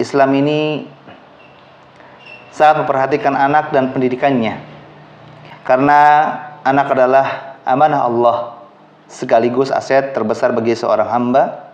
Islam ini sangat memperhatikan anak dan pendidikannya. Karena anak adalah amanah Allah, sekaligus aset terbesar bagi seorang hamba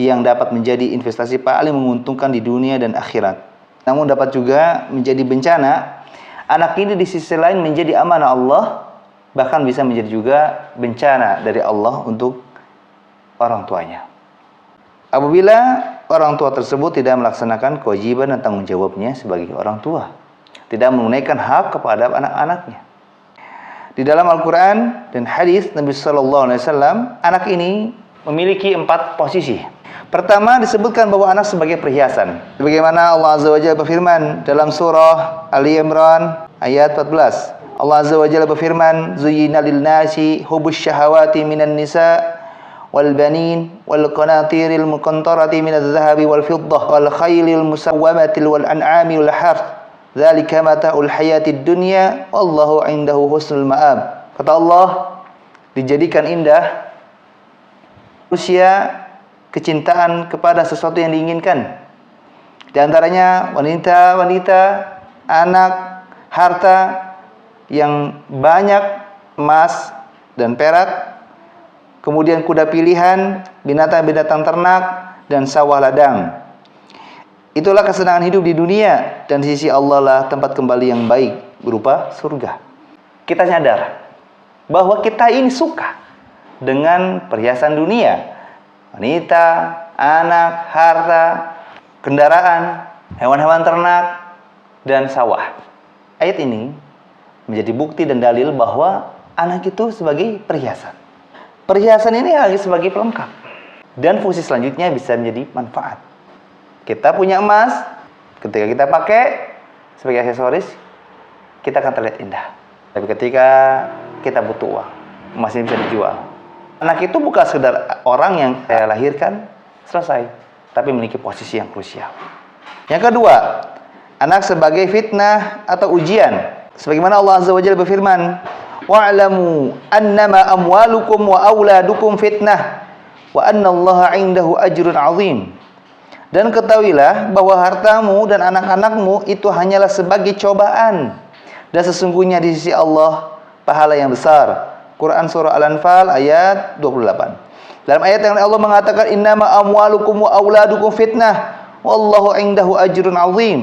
yang dapat menjadi investasi paling menguntungkan di dunia dan akhirat. Namun dapat juga menjadi bencana. Anak ini di sisi lain menjadi amanah Allah, bahkan bisa menjadi juga bencana dari Allah untuk orang tuanya. Apabila orang tua tersebut tidak melaksanakan kewajiban dan tanggung jawabnya sebagai orang tua, tidak menunaikan hak kepada anak-anaknya. Di dalam Al-Quran dan hadis Nabi SAW, anak ini memiliki 4 posisi. Pertama, disebutkan bahwa anak sebagai perhiasan. Bagaimana Allah Azza wa Jalla berfirman dalam surah Ali Imran ayat 14. Allah Azza wa Jalla berfirman, "Zuyyina lin-nasi hubbus syahawati minan nisa' wal banin wal qanatiril muqantarati minadh dhahabi wal fiddah wal khaylil musawwamati wal an'ami wal harth. Dzalika mata'ul hayatid dunya wallahu 'indahu husnul ma'ab." Kata Allah, dijadikan indah usia kecintaan kepada sesuatu yang diinginkan. Di antaranya wanita-wanita, anak, harta yang banyak, emas dan perak, kemudian kuda pilihan, binatang-binatang ternak, dan sawah ladang. Itulah kesenangan hidup di dunia, dan di sisi Allah lah tempat kembali yang baik berupa surga. Kita sadar bahwa kita ini suka dengan perhiasan dunia, wanita, anak, harta, kendaraan, hewan-hewan ternak, dan sawah. Ayat ini menjadi bukti dan dalil bahwa anak itu sebagai perhiasan. Perhiasan ini hanya sebagai pelengkap, dan fungsi selanjutnya bisa menjadi manfaat. Kita punya emas, ketika kita pakai sebagai aksesoris, kita akan terlihat indah. Tapi ketika kita butuh uang, emas ini bisa dijual. Anak itu bukan sekedar orang yang saya lahirkan, selesai, tapi memiliki posisi yang krusial. Yang kedua, anak sebagai fitnah atau ujian. Sebagaimana Allah Azza wa Jalla berfirman, "Wa'lamu annama amwalukum wa auladukum fitnah wa annallaha 'indahu ajrun 'azim." Dan ketahuilah bahwa hartamu dan anak-anakmu itu hanyalah sebagai cobaan, dan sesungguhnya di sisi Allah pahala yang besar. Quran surah Al-Anfal ayat 28. Dalam ayat yang Allah mengatakan, "Innama amwalukum wa auladukum fitnah wallahu 'indahu ajrun 'azim."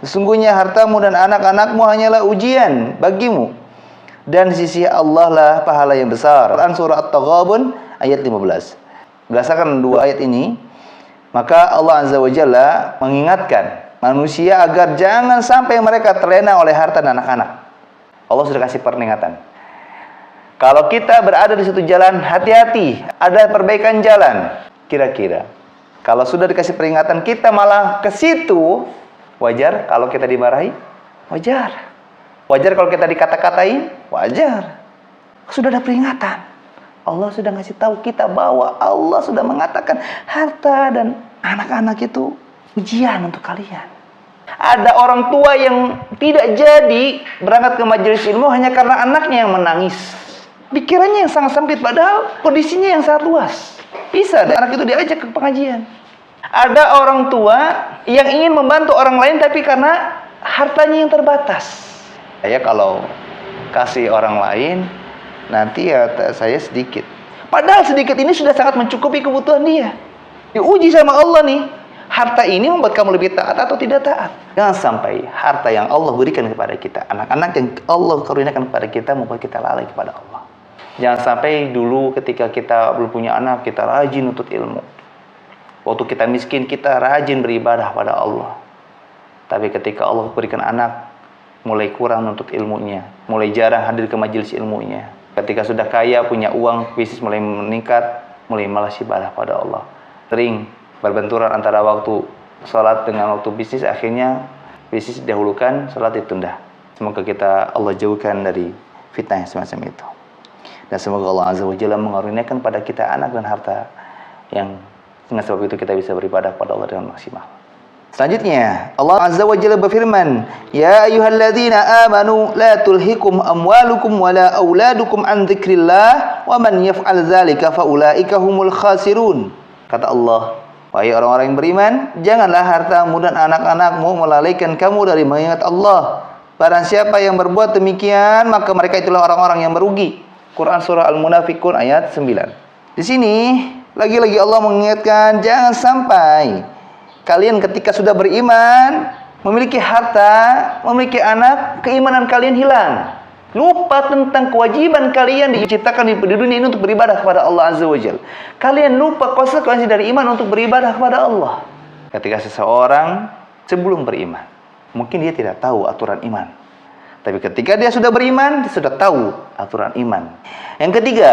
Sesungguhnya hartamu dan anak-anakmu hanyalah ujian bagimu, dan di sisi Allah lah pahala yang besar. Quran surah At-Taghabun ayat 15. Berdasarkan 2 ayat ini, maka Allah Azza wa Jalla mengingatkan manusia agar jangan sampai mereka terlena oleh harta dan anak-anak. Allah sudah kasih peringatan. Kalau kita berada di satu jalan, hati-hati, ada perbaikan jalan. Kira-kira kalau sudah dikasih peringatan kita malah ke situ, wajar kalau kita dimarahi? Wajar. Wajar kalau kita dikata-katain? Wajar. Sudah ada peringatan. Allah sudah ngasih tahu kita bahwa Allah sudah mengatakan harta dan anak-anak itu ujian untuk kalian. Ada orang tua yang tidak jadi berangkat ke majelis ilmu hanya karena anaknya yang menangis. Pikirannya yang sangat sempit, padahal kondisinya yang sangat luas. Bisa anak itu diajak ke pengajian. Ada orang tua yang ingin membantu orang lain, tapi karena hartanya yang terbatas. Saya kalau kasih orang lain, nanti ya saya sedikit. Padahal sedikit ini sudah sangat mencukupi kebutuhan dia. Diuji sama Allah nih. Harta ini membuat kamu lebih taat atau tidak taat. Jangan sampai harta yang Allah berikan kepada kita, anak-anak yang Allah karuniakan kepada kita, membuat kita lalai kepada Allah. Jangan sampai dulu ketika kita belum punya anak, kita rajin nuntut ilmu. Waktu kita miskin, kita rajin beribadah pada Allah. Tapi ketika Allah berikan anak, mulai kurang nuntut ilmunya, mulai jarang hadir ke majelis ilmunya. Ketika sudah kaya, punya uang, bisnis mulai meningkat, mulai malas ibadah pada Allah. Sering berbenturan antara waktu sholat dengan waktu bisnis, akhirnya bisnis didahulukan, sholat ditunda. Semoga kita Allah jauhkan dari fitnah yang semacam itu. Dan semoga Allah Azza wa Jalla mengaruniakan pada kita anak dan harta yang dengan sebab itu kita bisa beribadah pada Allah dengan maksimal. Selanjutnya, Allah Azza wa Jalla berfirman, "Ya ayyuhalladzina amanu la tulhikum amwalukum wala auladukum an dzikrillah wa man yaf'al dzalika faulaika humul khasirun." Kata Allah, Wahai orang-orang yang beriman, janganlah hartamu dan anak-anakmu melalaikan kamu dari mengingat Allah. Barang siapa yang berbuat demikian, maka mereka itulah orang-orang yang merugi. Quran surah Al-Munafiqun ayat 9. Di sini lagi-lagi Allah mengingatkan, jangan sampai kalian ketika sudah beriman, memiliki harta, memiliki anak, keimanan kalian hilang. Lupa tentang kewajiban kalian diciptakan di dunia ini untuk beribadah kepada Allah Azza wa Jalla. Kalian lupa konsekuensi dari iman untuk beribadah kepada Allah. Ketika seseorang sebelum beriman, mungkin dia tidak tahu aturan iman. Tapi ketika dia sudah beriman, dia sudah tahu aturan iman. Yang ketiga,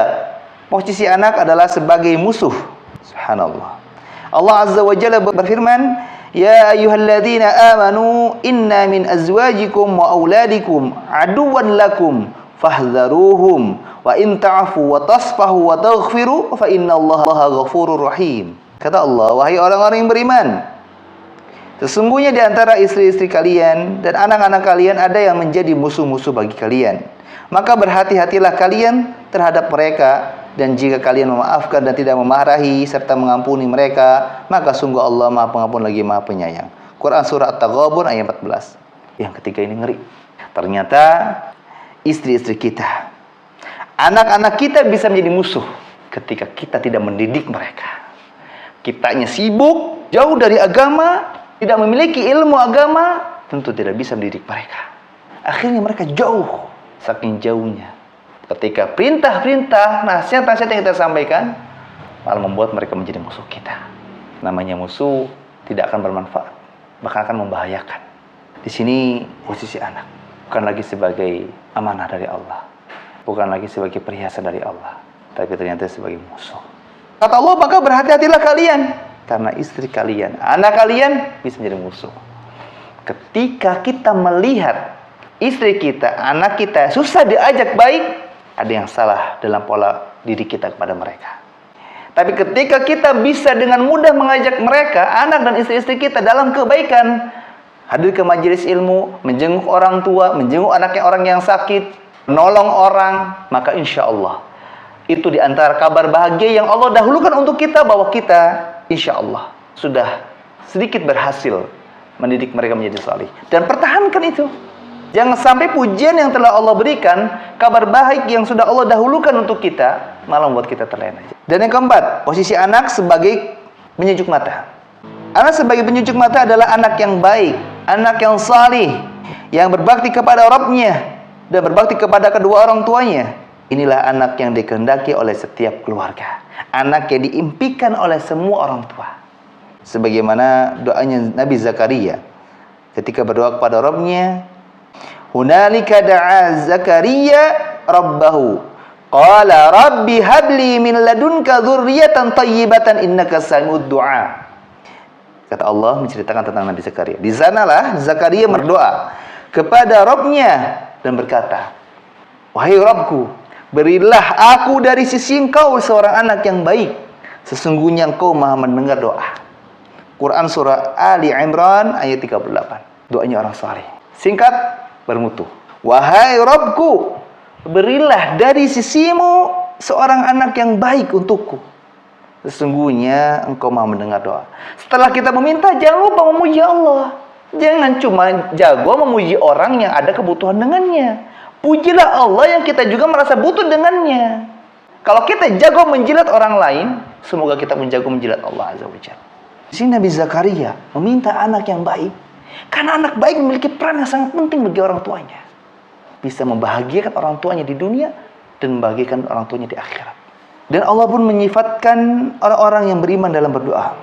posisi anak adalah sebagai musuh. Subhanallah. Allah Azza wa Jalla berfirman, Ya ayyuhalladzina amanu inna min azwajikum wa auladikum aduwan lakum fahdharuhum wa in ta'fu wa tasfahu wa taghfiru fa innallaha ghafurur rahim. Kata Allah, wahai orang-orang yang beriman, sesungguhnya di antara istri-istri kalian dan anak-anak kalian ada yang menjadi musuh-musuh bagi kalian. Maka berhati-hatilah kalian terhadap mereka, dan jika kalian memaafkan dan tidak memarahi serta mengampuni mereka, maka sungguh Allah Maha Pengampun lagi Maha Penyayang. Quran surah At-Taghabun ayat 14. Yang ketiga ini ngeri. Ternyata istri-istri kita, anak-anak kita bisa menjadi musuh ketika kita tidak mendidik mereka. Kitanya sibuk, jauh dari agama, tidak memiliki ilmu agama, tentu tidak bisa mendidik mereka. Akhirnya mereka jauh. Saking jauhnya, ketika perintah-perintah, nasihat-nasihat yang kita sampaikan malah membuat mereka menjadi musuh kita. Namanya musuh tidak akan bermanfaat, bahkan akan membahayakan. Di sini posisi anak bukan lagi sebagai amanah dari Allah, bukan lagi sebagai perhiasan dari Allah, tapi ternyata sebagai musuh. Kata Allah, maka berhati-hatilah kalian, karena istri kalian, anak kalian bisa menjadi musuh. Ketika kita melihat istri kita, anak kita susah diajak baik, ada yang salah dalam pola didik kita kepada mereka. Tapi ketika kita bisa dengan mudah mengajak mereka, anak dan istri-istri kita dalam kebaikan, hadir ke majelis ilmu, menjenguk orang tua, menjenguk anaknya orang yang sakit, menolong orang, maka insya Allah itu di antara kabar bahagia yang Allah dahulukan untuk kita, bahwa kita insya Allah sudah sedikit berhasil mendidik mereka menjadi salih. Dan pertahankan itu. Jangan sampai pujian yang telah Allah berikan, kabar baik yang sudah Allah dahulukan untuk kita, malah membuat kita terlena. Dan yang keempat, posisi anak sebagai penyejuk mata. Anak sebagai penyejuk mata adalah anak yang baik, anak yang salih, yang berbakti kepada Rabb-Nya dan berbakti kepada kedua orang tuanya. Inilah anak yang dikehendaki oleh setiap keluarga, anak yang diimpikan oleh semua orang tua. Sebagaimana doanya Nabi Zakaria ketika berdoa kepada Rabb-Nya, Hunalika da'a Zakaria rabbahu qala rabbi habli min ladunka dzurriyyatan thayyibatan innaka sami'ud du'a. Kata Allah menceritakan tentang Nabi Zakaria. Di sanalah Zakaria berdoa kepada Rabb-Nya dan berkata, wahai Rabbku, berilah aku dari sisi Engkau seorang anak yang baik, sesungguhnya Engkau Maha mendengar doa. Quran surah Ali Imran ayat 38. Doanya orang saleh. Singkat, bermutu. Wahai Rabbku, berilah dari sisimu seorang anak yang baik untukku, sesungguhnya Engkau Maha mendengar doa. Setelah kita meminta, jangan lupa memuji Allah. Jangan cuma jago memuji orang yang ada kebutuhan dengannya. Pujilah Allah yang kita juga merasa butuh dengannya. Kalau kita jago menjilat orang lain, semoga kita menjago menjilat Allah Azza wa Jalla. Di sini Nabi Zakaria meminta anak yang baik. Karena anak baik memiliki peran yang sangat penting bagi orang tuanya. Bisa membahagiakan orang tuanya di dunia dan membahagiakan orang tuanya di akhirat. Dan Allah pun menyifatkan orang-orang yang beriman dalam berdoa.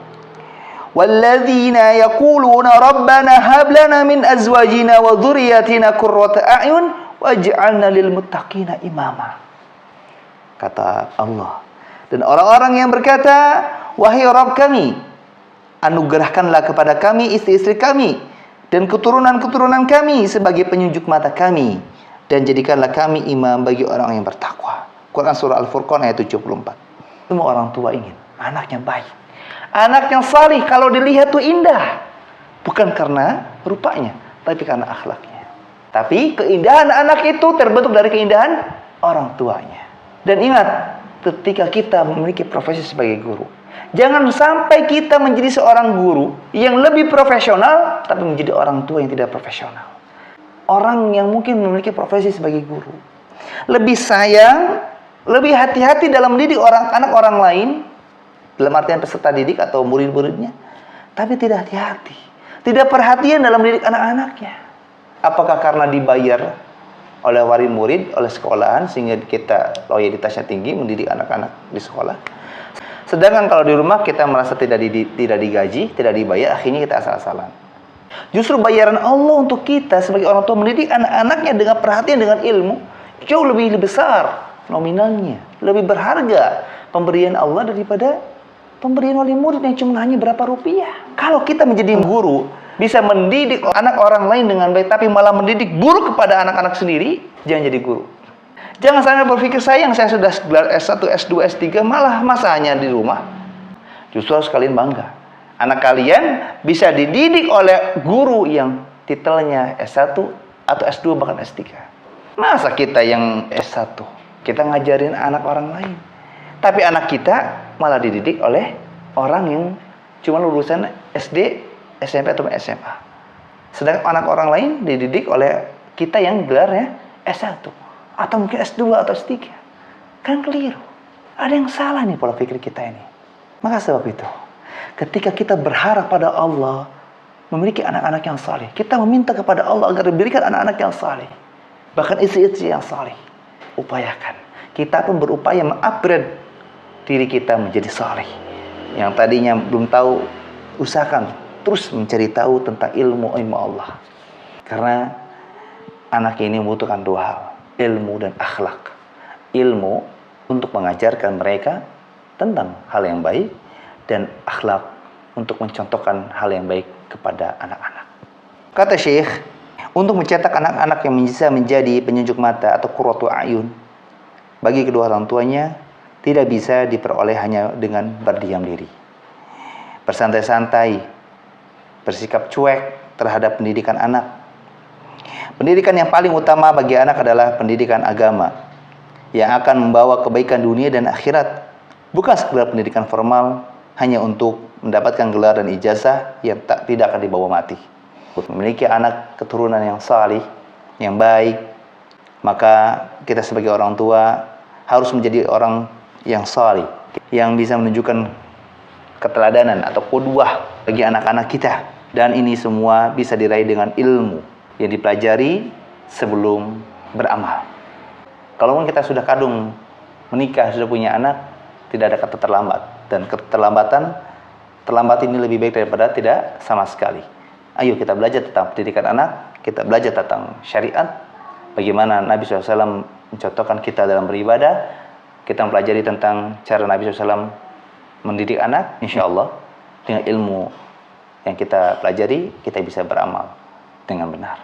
Walladzina yaquluna rabbana hab lana min azwajina wa dzurriyyatina qurrata a'yun waj'alna lil muttaqina imama. Kata Allah. Dan orang-orang yang berkata, wahai Rabb kami, anugerahkanlah kepada kami istri-istri kami dan keturunan-keturunan kami sebagai penunjuk mata kami, dan jadikanlah kami imam bagi orang yang bertakwa. Quran surah Al-Furqan ayat 74. Semua orang tua ingin anaknya baik, anak yang salih. Kalau dilihat tuh indah, bukan karena rupanya, tapi karena akhlaknya. Tapi keindahan anak itu terbentuk dari keindahan orang tuanya. Dan ingat, ketika kita memiliki profesi sebagai guru, Jangan sampai kita menjadi seorang guru yang lebih profesional, tapi menjadi orang tua yang tidak profesional. Orang yang mungkin memiliki profesi sebagai guru, lebih sayang, lebih hati-hati dalam mendidik anak orang lain, dalam artian peserta didik atau murid-muridnya, tapi tidak hati-hati, tidak perhatian dalam mendidik anak-anaknya. Apakah karena dibayar oleh wali murid, oleh sekolahan, sehingga kita loyalitasnya tinggi mendidik anak-anak di sekolah? Sedangkan kalau di rumah kita merasa tidak digaji, tidak dibayar, akhirnya kita asal-asalan. Justru bayaran Allah untuk kita sebagai orang tua mendidik anak-anaknya dengan perhatian, dengan ilmu, jauh lebih besar nominalnya, lebih berharga pemberian Allah daripada pemberian wali murid yang cuma hanya berapa rupiah. Kalau kita menjadi guru, bisa mendidik anak orang lain dengan baik, tapi malah mendidik buruk kepada anak-anak sendiri, jangan jadi guru. Jangan sampai berpikir sayang, saya sudah gelar S1, S2, S3, malah masanya di rumah. Justru harus kalian bangga. Anak kalian bisa dididik oleh guru yang titelnya S1 atau S2 bahkan S3. Masa kita yang S1, kita ngajarin anak orang lain, tapi anak kita malah dididik oleh orang yang cuma lulusan SD, SMP atau SMA. Sedangkan anak orang lain dididik oleh kita yang gelarnya S1 atau mungkin S2 atau S3. Kan keliru. Ada yang salah nih pola pikir kita ini. Maka sebab itu, ketika kita berharap pada Allah memiliki anak-anak yang saleh, kita meminta kepada Allah agar diberikan anak-anak yang saleh, bahkan istri-istri yang saleh. Upayakan. Kita pun berupaya mengupgrade diri kita menjadi saleh. Yang tadinya belum tahu, usahakan terus mencari tahu tentang ilmu Allah. Karena anak ini membutuhkan dua hal, ilmu dan akhlak. Ilmu untuk mengajarkan mereka tentang hal yang baik, dan akhlak untuk mencontohkan hal yang baik kepada anak-anak. Kata Syekh, untuk mencetak anak-anak yang bisa menjadi penunjuk mata atau qurratu a'yun bagi kedua orang tuanya, tidak bisa diperoleh hanya dengan berdiam diri, bersantai-santai, bersikap cuek terhadap pendidikan anak. Pendidikan yang paling utama bagi anak adalah pendidikan agama yang akan membawa kebaikan dunia dan akhirat, bukan sekedar pendidikan formal hanya untuk mendapatkan gelar dan ijazah yang tidak akan dibawa mati. Memiliki anak keturunan yang salih, yang baik, maka kita sebagai orang tua harus menjadi orang yang salih, yang bisa menunjukkan keteladanan atau qudwah bagi anak-anak kita. Dan ini semua bisa diraih dengan ilmu yang dipelajari sebelum beramal. Kalau kita sudah kadung menikah, sudah punya anak, tidak ada kata terlambat. Dan terlambat ini lebih baik daripada tidak sama sekali. Ayo kita belajar tentang pendidikan anak, kita belajar tentang syariat, bagaimana Nabi SAW mencontohkan kita dalam beribadah, kita mempelajari tentang cara Nabi SAW mendidik anak. Insya Allah dengan ilmu yang kita pelajari, kita bisa beramal dengan benar.